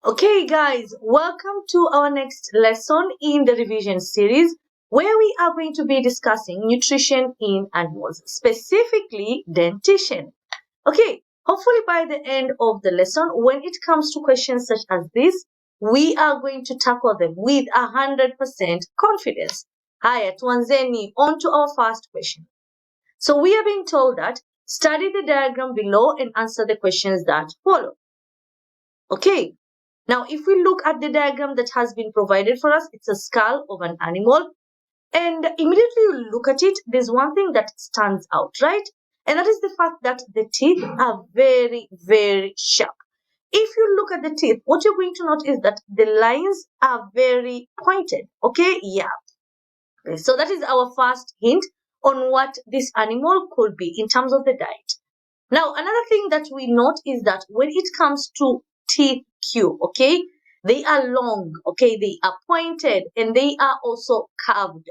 Okay, guys, welcome to our next lesson in the revision series where we are going to be discussing nutrition in animals, specifically dentition. Okay, hopefully by the end of the lesson, when it comes to questions such as this, we are going to tackle them with 100% confidence. Haya, tuanzeni on to our first question. So we are being told that study the diagram below and answer the questions that follow. Okay. Now, if we look at the diagram that has been provided for us, it's a skull of an animal. And immediately you look at it, there's one thing that stands out, right? And that is the fact that the teeth are very, very sharp. If you look at the teeth, what you're going to note is that the lines are very pointed. Okay, yeah. So that is our first hint on what this animal could be in terms of the diet. Now, another thing that we note is that when it comes to teeth Q, okay, they are long, okay, they are pointed, and they are also curved.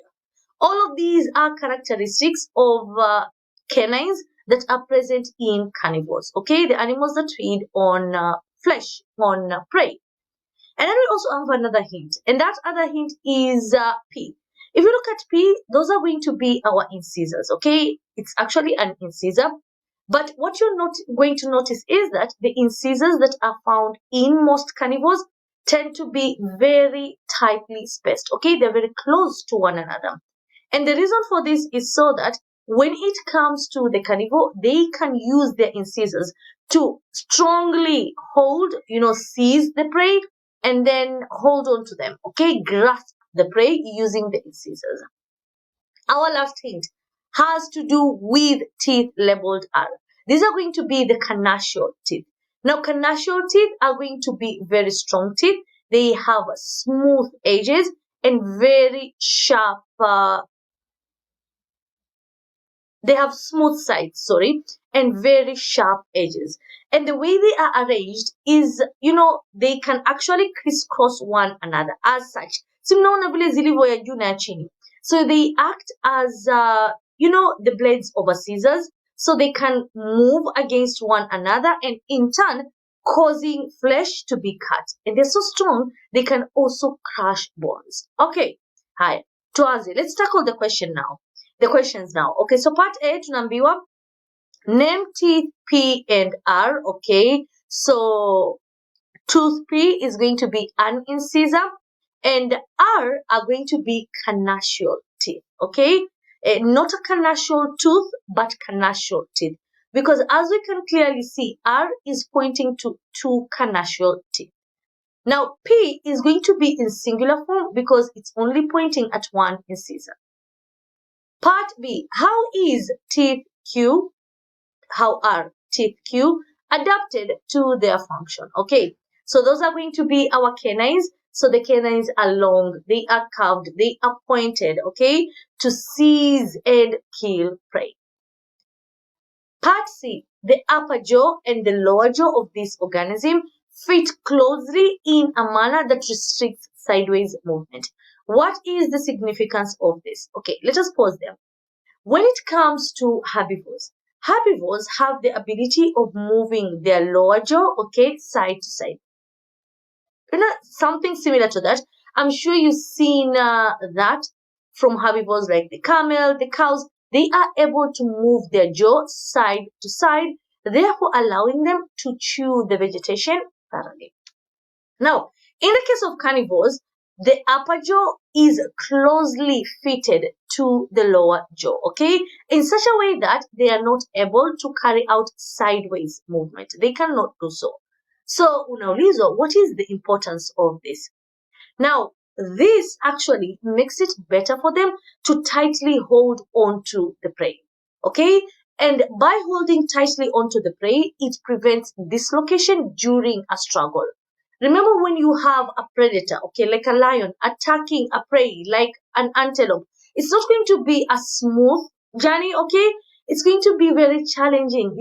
All of these are characteristics of canines that are present in carnivores, okay, the animals that feed on flesh, on prey. And then we also have another hint, and that other hint is P. If you look at P, those are going to be our incisors, okay? It's actually an incisor. But what you're not going to notice is that the incisors that are found in most carnivores tend to be very tightly spaced, okay? They're very close to one another. And the reason for this is so that when it comes to the carnivore, they can use their incisors to strongly hold, seize the prey and then hold on to them, okay? Grasp the prey using the incisors. Our last hint has to do with teeth labeled R. These are going to be the carnassial teeth. Now, carnassial teeth are going to be very strong teeth. They have smooth edges and very sharp, they have smooth sides, and very sharp edges. And the way they are arranged is, they can actually crisscross one another as such. So they act as, the blades of a scissors. So they can move against one another and in turn causing flesh to be cut. And they're so strong, they can also crush bones. Okay, hi. Tuanze, let's tackle the questions now. Okay, so part A, tunaambiwa name teeth P and R. Okay, so tooth P is going to be an incisor and R are going to be carnassial teeth. Okay, not a carnassial tooth, but carnassial teeth. Because as we can clearly see, R is pointing to two carnassial teeth. Now, P is going to be in singular form because it's only pointing at one incisor. Part B, how is teeth Q, how are teeth Q adapted to their function? Okay, so those are going to be our canines. So the canines are long, they are curved, they are pointed, okay, to seize and kill prey. Part C, the upper jaw and the lower jaw of this organism fit closely in a manner that restricts sideways movement. What is the significance of this? Okay, let us pause there. When it comes to herbivores have the ability of moving their lower jaw, okay, side to side. Something similar to that. I'm sure you've seen that from herbivores like the camel, the cows. They are able to move their jaw side to side, therefore allowing them to chew the vegetation thoroughly. Now, in the case of carnivores, the upper jaw is closely fitted to the lower jaw, okay, in such a way that they are not able to carry out sideways movement. They cannot do so. So, unaulizwa, what is the importance of this? Now, this actually makes it better for them to tightly hold on to the prey, okay? And by holding tightly onto the prey, it prevents dislocation during a struggle. Remember when you have a predator, okay, like a lion attacking a prey, like an antelope, it's not going to be a smooth journey, okay? It's going to be very challenging,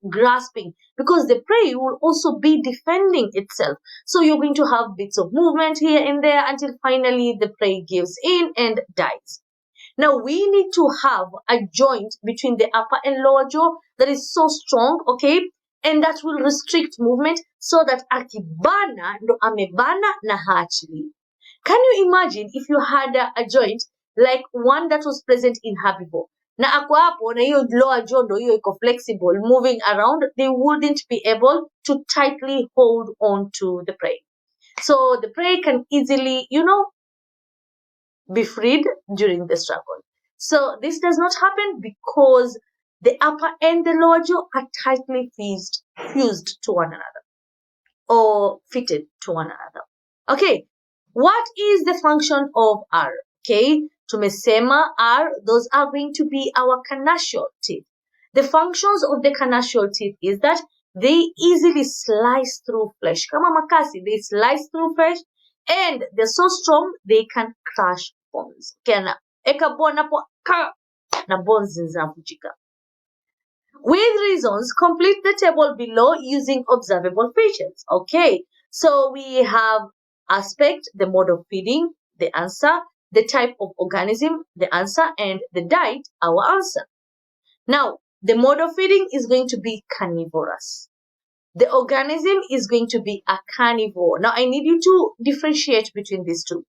grasping, because the prey will also be defending itself. So you're going to have bits of movement here and there until finally the prey gives in and dies. Now we need to have a joint between the upper and lower jaw that is so strong, okay, and that will restrict movement so that akibana ndo amebana na haachili. Can you imagine if you had a joint like one that was present in herbivore? Na ako hapo na hiyo lower jaw ndo hiyo iko flexible, moving around, they wouldn't be able to tightly hold on to the prey. So the prey can easily, be freed during the struggle. So this does not happen because the upper and the lower jaw are tightly fused to one another or fitted to one another. Okay, what is the function of R? Okay, tumesema R, those are going to be our carnassial teeth. The functions of the carnassial teeth is that they easily slice through flesh. Kama makasi, they slice through flesh and they're so strong they can crush bones. Kena eka bona po ka na bones zinavunjika. With reasons, complete the table below using observable features. Okay, so we have aspect, the mode of feeding, the answer, the type of organism, the answer, and the diet, our answer. Now, the mode of feeding is going to be carnivorous. The organism is going to be a carnivore. Now, I need you to differentiate between these two.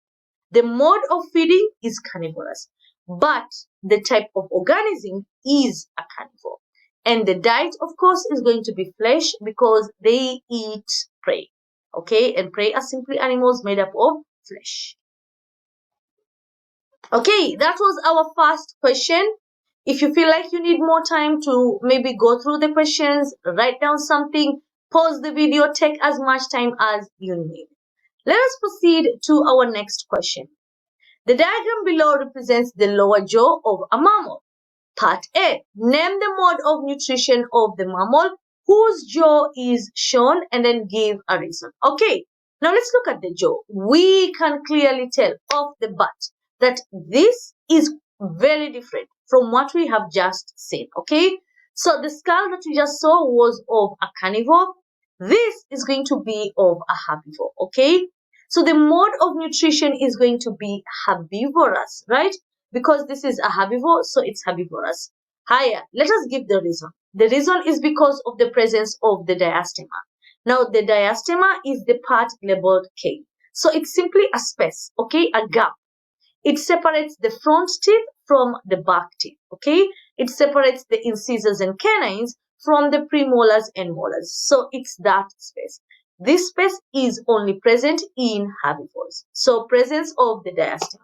The mode of feeding is carnivorous, but the type of organism is a carnivore. And the diet, of course, is going to be flesh because they eat prey. Okay, and prey are simply animals made up of flesh. Okay, that was our first question. If you feel like you need more time to maybe go through the questions, write down something, pause the video, take as much time as you need. Let us proceed to our next question. The diagram below represents the lower jaw of a mammal. Part A, name the mode of nutrition of the mammal whose jaw is shown and then give a reason. Okay, now let's look at the jaw. We can clearly tell off the bat that this is very different from what we have just seen. Okay, so the skull that we just saw was of a carnivore. This is going to be of a herbivore. Okay, so the mode of nutrition is going to be herbivorous, right? Because this is a herbivore, so it's herbivorous. Higher, let us give the reason. The reason is because of the presence of the diastema. Now, the diastema is the part labeled K. So it's simply a space, okay, a gap. It separates the front teeth from the back teeth, okay? It separates the incisors and canines from the premolars and molars. So it's that space. This space is only present in herbivores. So presence of the diastema.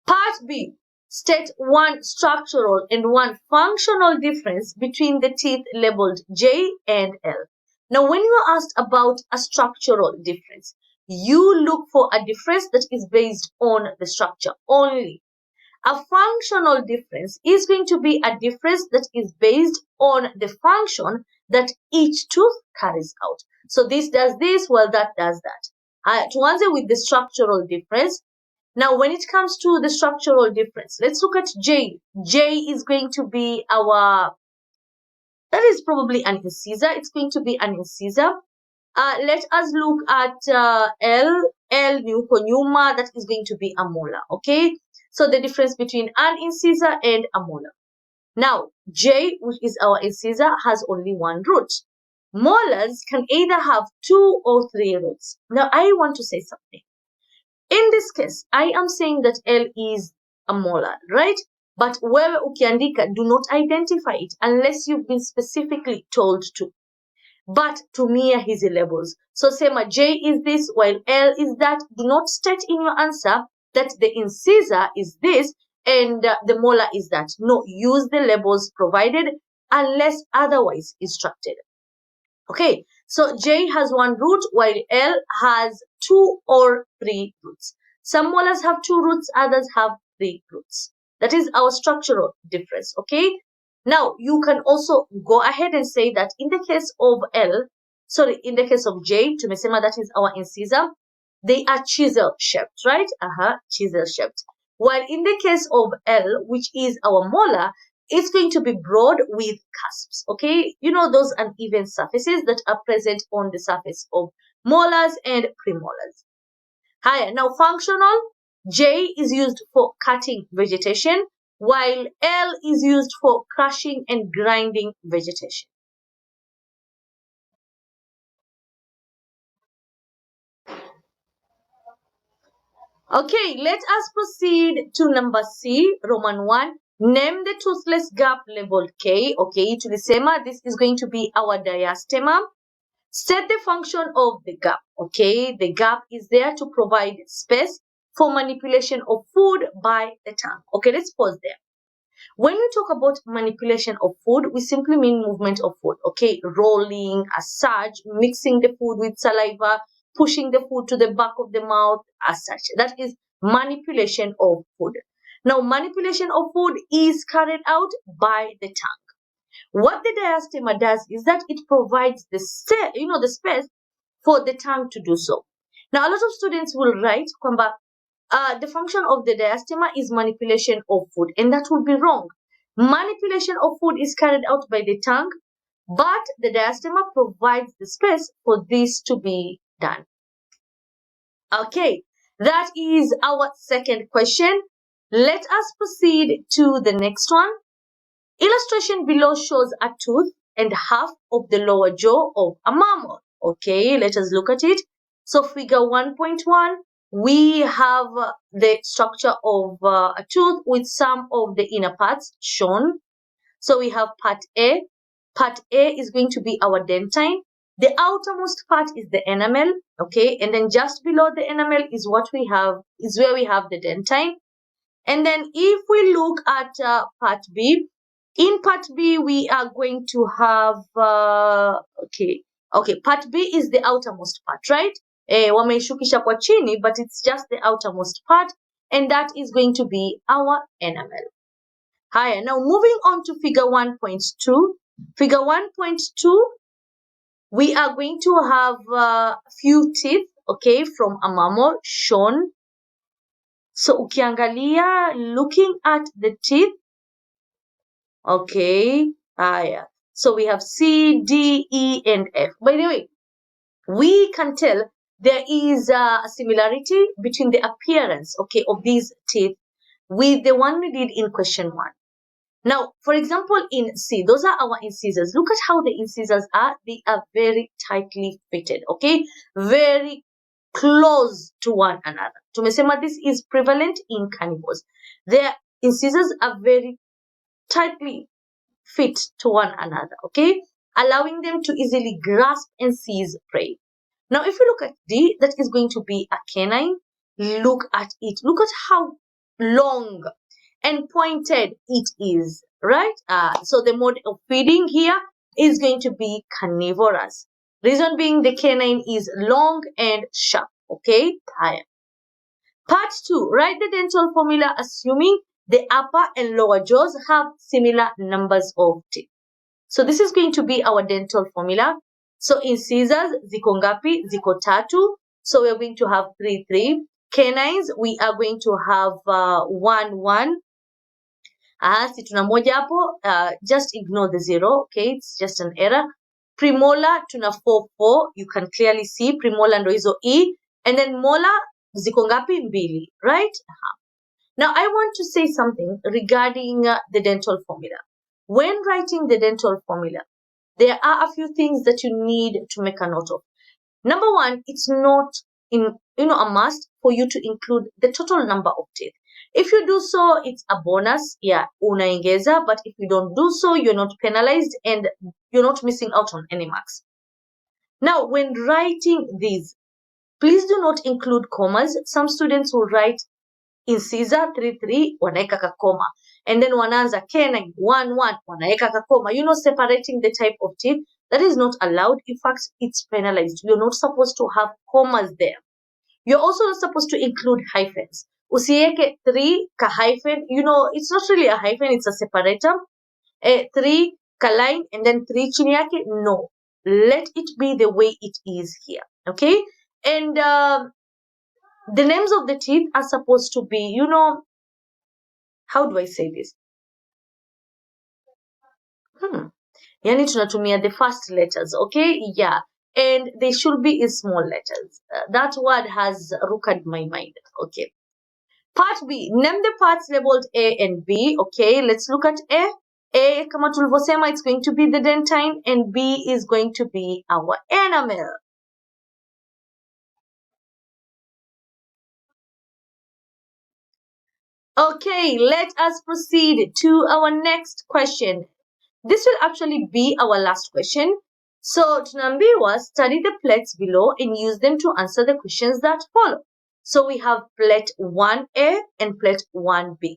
Part B, state one structural and one functional difference between the teeth labeled J and L. Now, when you are asked about a structural difference, you look for a difference that is based on the structure only. A functional difference is going to be a difference that is based on the function that each tooth carries out. So this does this, well, that does that. To answer with the structural difference, now, when it comes to the structural difference, let's look at J. J is going to be that is probably an incisor. It's going to be an incisor. Let us look at L. L, nyuma, that is going to be a molar, okay? So the difference between an incisor and a molar. Now, J, which is our incisor, has only one root. Molars can either have 2 or 3 roots. Now, I want to say something. In this case, I am saying that L is a molar, right? But wewe ukiandika, do not identify it unless you've been specifically told to. But tumia hizi labels. So sema J is this while L is that. Do not state in your answer that the incisor is this and the molar is that. No, use the labels provided unless otherwise instructed. Okay, so J has 1 root while L has 2 or 3 roots. Some molars have 2 roots, others have 3 roots. That is our structural difference, okay? Now, you can also go ahead and say that in the case of in the case of J, tumesema that is our incisor, they are chisel shaped, right? Chisel shaped. While in the case of L, which is our molar, it's going to be broad with cusps, okay? You know those uneven surfaces that are present on the surface of molars and premolars. Higher. Now, functional, J is used for cutting vegetation, while L is used for crushing and grinding vegetation. Okay, let us proceed to number C, Roman 1. Name the toothless gap labeled K. Okay, tulisema this is going to be our diastema. State the function of the gap. Okay, the gap is there to provide space for manipulation of food by the tongue. Okay, let's pause there. When we talk about manipulation of food, we simply mean movement of food. Okay, rolling, as such, mixing the food with saliva, pushing the food to the back of the mouth, as such. That is manipulation of food. Now, manipulation of food is carried out by the tongue. What the diastema does is that it provides the space for the tongue to do so. Now, a lot of students will write kwamba the function of the diastema is manipulation of food, and that would be wrong. Manipulation of food is carried out by the tongue, but the diastema provides the space for this to be done. Okay, that is our second question. Let us proceed to the next one. Illustration below shows a tooth and half of the lower jaw of a mammal. Okay, let us look at it. So figure 1.1, we have the structure of a tooth with some of the inner parts shown. So we have part A. Part A is going to be our dentine. The outermost part is the enamel, okay, and then just below the enamel is where we have the dentine. And then if we look at part B, in part B, we are going to have, part B is the outermost part, right? Wameishukisha kwa chini, but it's just the outermost part, and that is going to be our enamel. Higher. Now, moving on to figure 1.2. Figure 1.2, we are going to have a few teeth, okay, from a mammal shown. So, ukiangalia, looking at the teeth, okay, so we have C, D, E, and F. By the way, we can tell there is a similarity between the appearance, okay, of these teeth with the one we did in question 1. Now, for example, in C, those are our incisors. Look at how the incisors are. They are very tightly fitted, okay? Very close to one another. Tumesema this is prevalent in carnivores. Their incisors are very tightly fit to one another, okay? Allowing them to easily grasp and seize prey. Now, if you look at D, that is going to be a canine. Look at it. Look at how long and pointed it is, right? So the mode of feeding here is going to be carnivorous. Reason being the canine is long and sharp, okay? Part 2, write the dental formula assuming the upper and lower jaws have similar numbers of teeth. So this is going to be our dental formula. So incisors, ziko ngapi? Ziko tatu. So we're going to have 3, 3. Canines, we are going to have 1, 1. Si tuna moja hapo, just ignore the 0, okay? It's just an error. Premolar, tuna 4, 4. You can clearly see premolar ndo hizo E. And then molar, ziko ngapi? Mbili, right? Now, I want to say something regarding the dental formula. When writing the dental formula, there are a few things that you need to make a note of. Number 1, it's not a must for you to include the total number of teeth. If you do so, it's a bonus, unaongeza, but if you don't do so, you're not penalized and you're not missing out on any marks. Now, when writing these, please do not include commas. Some students will write incisor 3, 3, wanaeka kakoma. And then wanaanza canine 1, 1, wanaeka kakoma. Separating the type of teeth, that is not allowed. In fact, it's penalized. You're not supposed to have commas there. You're also not supposed to include hyphens. Usieke 3 ka hyphen. It's not really a hyphen, it's a separator. 3 ka line and then 3 chini yake. No. Let it be the way it is here. Okay? And the names of the teeth are supposed to be, how do I say this? Yani tunatumia the first letters, okay? Yeah. And they should be in small letters. That word has rucked my mind, okay? Part B, name the parts labeled A and B, okay? Let's look at A. A, kama tulivyosema, it's going to be the dentine, and B is going to be our enamel. Okay, let us proceed to our next question. This will actually be our last question. So tunaambiwa study the plates below and use them to answer the questions that follow. So we have plate 1A and plate 1B.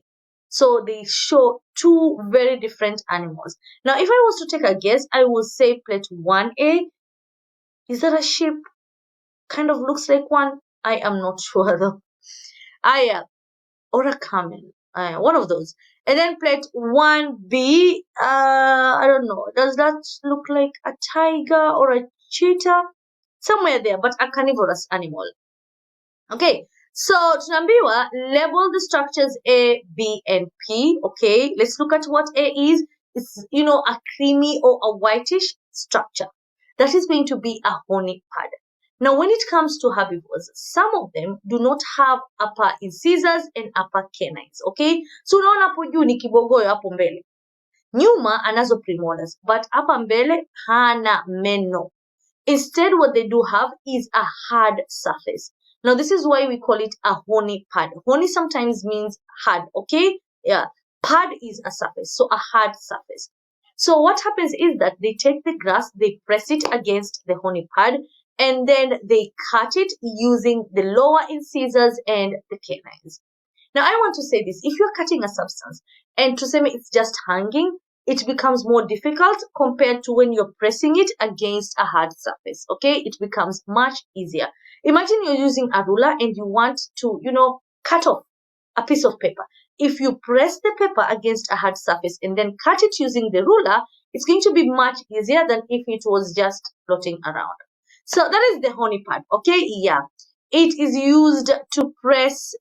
So they show two very different animals. Now, if I was to take a guess, I would say plate 1A. Is that a sheep? Kind of looks like one. I am not sure though. Yeah, or a camel. One of those. And then plate 1B, I don't know. Does that look like a tiger or a cheetah? Somewhere there, but a carnivorous animal. Okay, so tunaambiwa label the structures A, B, and P. Okay, let's look at what A is. It's, a creamy or a whitish structure. That is going to be a horny pad. Now, when it comes to herbivores, some of them do not have upper incisors and upper canines. Okay, so unaona hapo juu ni kibogoyo hapo mbele. Nyuma anazo premolars, but hapa mbele hana meno. Instead, what they do have is a hard surface. Now, this is why we call it a horny pad. Horny sometimes means hard, okay? Yeah, pad is a surface, so a hard surface. So what happens is that they take the grass, they press it against the horny pad, and then they cut it using the lower incisors and the canines. Now, I want to say this. If you're cutting a substance and to say it's just hanging, it becomes more difficult compared to when you're pressing it against a hard surface. Okay, it becomes much easier. Imagine you're using a ruler and you want to, cut off a piece of paper. If you press the paper against a hard surface and then cut it using the ruler, it's going to be much easier than if it was just floating around. So that is the honey pad. Okay, yeah. It is used to press,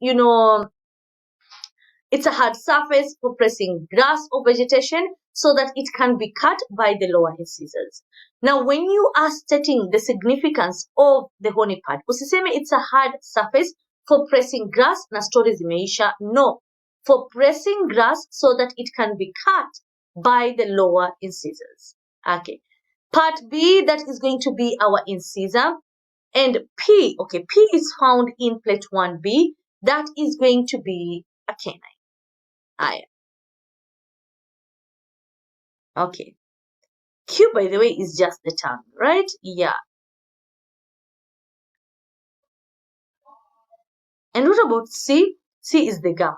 it's a hard surface for pressing grass or vegetation so that it can be cut by the lower incisors. Now, when you are stating the significance of the honey pad, usiseme it's a hard surface for pressing grass na story zimeisha. No, for pressing grass so that it can be cut by the lower incisors. Okay. Part B, that is going to be our incisor. And P, okay, P is found in plate 1B. That is going to be a canine. Okay. Q, by the way, is just the tongue, right? Yeah. And what about C? C is the gum.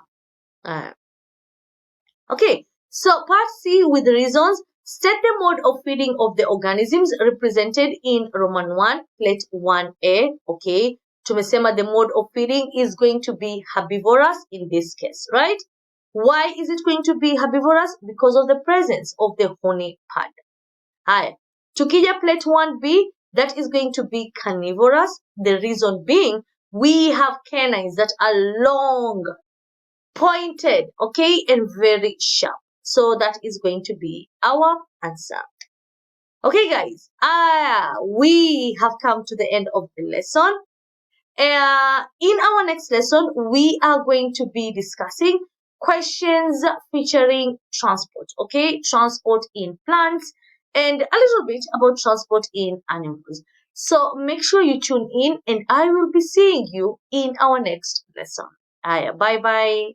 Okay. So part C with the reasons, state the mode of feeding of the organisms represented in Roman 1, plate 1A. Okay. Tumesema the mode of feeding is going to be herbivorous in this case, right? Why is it going to be herbivorous? Because of the presence of the horny pad. Haya, tukija plate 1B, that is going to be carnivorous. The reason being, we have canines that are long, pointed, okay, and very sharp. So that is going to be our answer. Okay, guys, we have come to the end of the lesson. In our next lesson, we are going to be discussing questions featuring transport, okay? Transport in plants and a little bit about transport in animals. So make sure you tune in and I will be seeing you in our next lesson. Bye-bye.